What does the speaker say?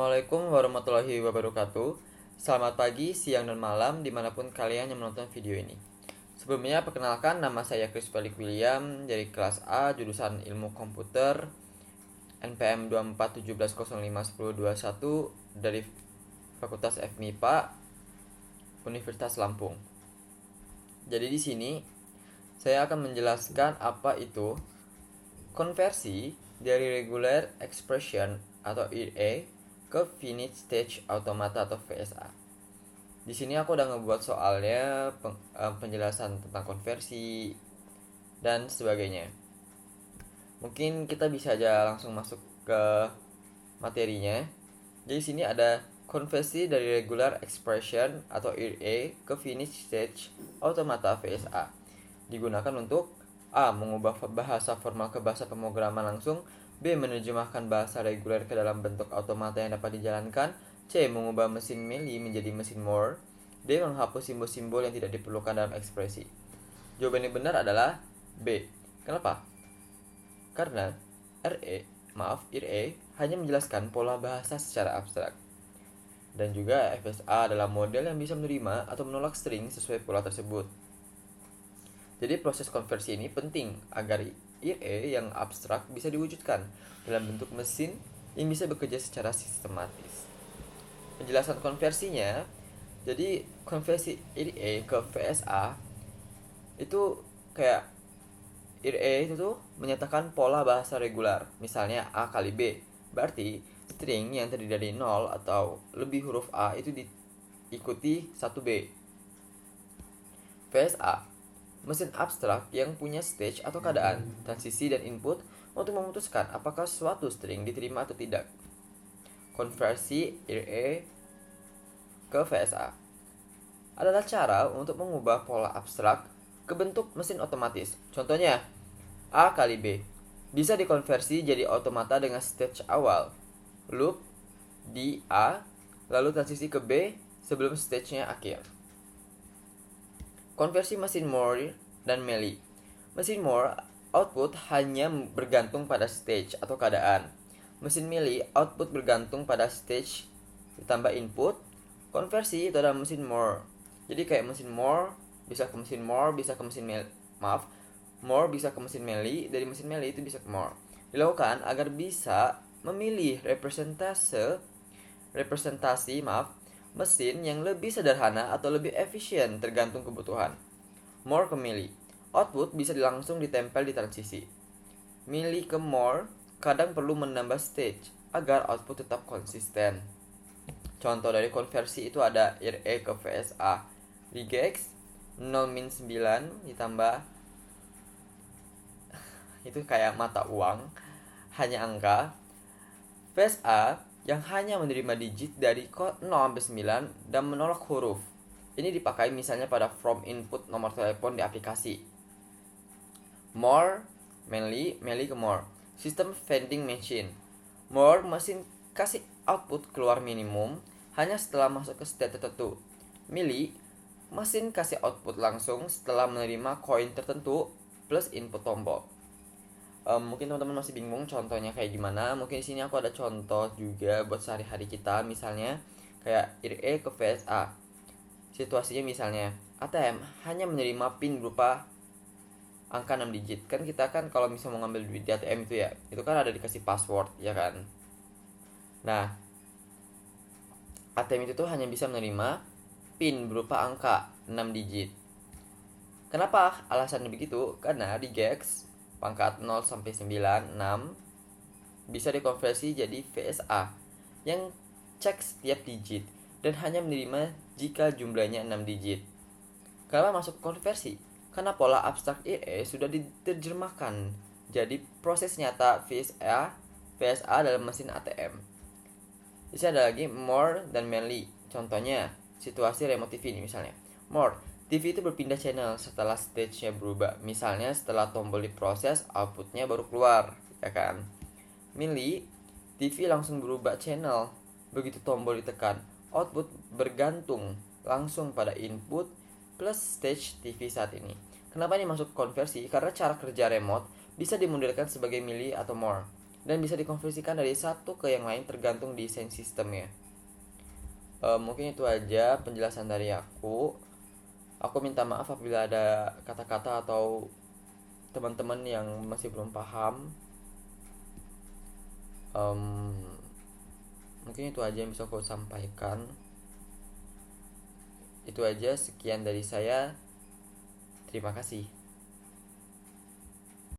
Assalamualaikum warahmatullahi wabarakatuh. Selamat pagi, siang, dan malam dimanapun kalian yang menonton video ini. Sebelumnya perkenalkan, nama saya Chris Felix William dari kelas A jurusan Ilmu Komputer NPM 2417051021 dari Fakultas FMIPA Universitas Lampung. Jadi di sini saya akan menjelaskan apa itu konversi dari regular expression atau RA ke finite stage automata atau VSA. Di sini aku udah ngebuat soalnya, penjelasan tentang konversi dan sebagainya. Mungkin kita bisa aja langsung masuk ke materinya. Jadi di sini ada konversi dari regular expression atau RA ke finite stage automata VSA. Digunakan untuk A. Mengubah bahasa formal ke bahasa pemrograman langsung. B. Menerjemahkan bahasa reguler ke dalam bentuk automata yang dapat dijalankan. C. Mengubah mesin Mealy menjadi mesin Moore. D. Menghapus simbol-simbol yang tidak diperlukan dalam ekspresi. Jawaban yang benar adalah B. Kenapa? Karena RA hanya menjelaskan pola bahasa secara abstrak. Dan juga FSA adalah model yang bisa menerima atau menolak string sesuai pola tersebut. Jadi proses konversi ini penting agar RA yang abstrak bisa diwujudkan dalam bentuk mesin yang bisa bekerja secara sistematis. Penjelasan konversinya, jadi konversi RA ke VSA itu kayak RA itu tuh menyatakan pola bahasa regular, misalnya A kali B. Berarti string yang terdiri dari 0 atau lebih huruf A itu diikuti 1B. VSA, mesin abstrak yang punya stage atau keadaan, transisi, dan input untuk memutuskan apakah suatu string diterima atau tidak. Konversi RA ke VSA adalah cara untuk mengubah pola abstrak ke bentuk mesin otomatis. Contohnya, A kali B bisa dikonversi jadi otomata dengan stage awal, loop di A, lalu transisi ke B sebelum stage-nya akhir. Konversi mesin Moore dan Mealy. Mesin Moore output hanya bergantung pada stage atau keadaan. Mesin Mealy output bergantung pada stage ditambah input. Konversi itu adalah mesin Moore. Jadi kayak mesin Moore bisa ke mesin Moore, bisa ke mesin Moore bisa ke mesin Mealy, dari mesin Mealy itu bisa ke Moore. Dilakukan agar bisa memilih representasi mesin yang lebih sederhana atau lebih efisien tergantung kebutuhan. Moore ke Mealy. Output bisa langsung ditempel di transisi. Mealy ke Moore kadang perlu menambah stage agar output tetap konsisten. Contoh dari konversi itu ada RA ke VSA. Regex 0-9 ditambah itu kayak mata uang, hanya angka. VSA yang hanya menerima digit dari 0 sampai 9 dan menolak huruf. Ini dipakai misalnya pada from input nomor telepon di aplikasi. More, Mealy ke More. Sistem vending machine. More mesin kasih output keluar minimum hanya setelah masuk ke state tertentu. Mealy mesin kasih output langsung setelah menerima koin tertentu plus input tombol. Mungkin teman-teman masih bingung contohnya kayak gimana. Mungkin di sini aku ada contoh juga buat sehari-hari kita, misalnya kayak RA ke VSA. Situasinya misalnya ATM hanya menerima PIN berupa angka 6 digit. Kan kita kan kalau misalnya mau ngambil duit di ATM itu ya, itu kan ada dikasih password ya kan. Nah, ATM itu tuh hanya bisa menerima PIN berupa angka 6 digit. Kenapa alasannya begitu? Karena regex pangkat 0 sampai 9, 6 bisa dikonversi jadi VSA yang cek setiap digit dan hanya menerima jika jumlahnya 6 digit. Kenapa masuk konversi? Karena pola abstrak RA sudah diterjemahkan jadi proses nyata VSA dalam mesin ATM. Di sini ada lagi More dan Mealy. Contohnya situasi remote TV ini misalnya. More, TV itu berpindah channel setelah stage-nya berubah. Misalnya setelah tombol diproses, outputnya baru keluar, ya kan? Mealy, TV langsung berubah channel. Begitu tombol ditekan, output bergantung langsung pada input plus stage TV saat ini. Kenapa ini masuk konversi? Karena cara kerja remote bisa dimodelkan sebagai Mealy atau More. dan bisa dikonversikan dari satu ke yang lain tergantung desain sistemnya. Mungkin itu aja penjelasan dari aku. Aku minta maaf apabila ada kata-kata atau teman-teman yang masih belum paham. Mungkin itu aja yang bisa aku sampaikan. Itu aja, sekian dari saya. Terima kasih.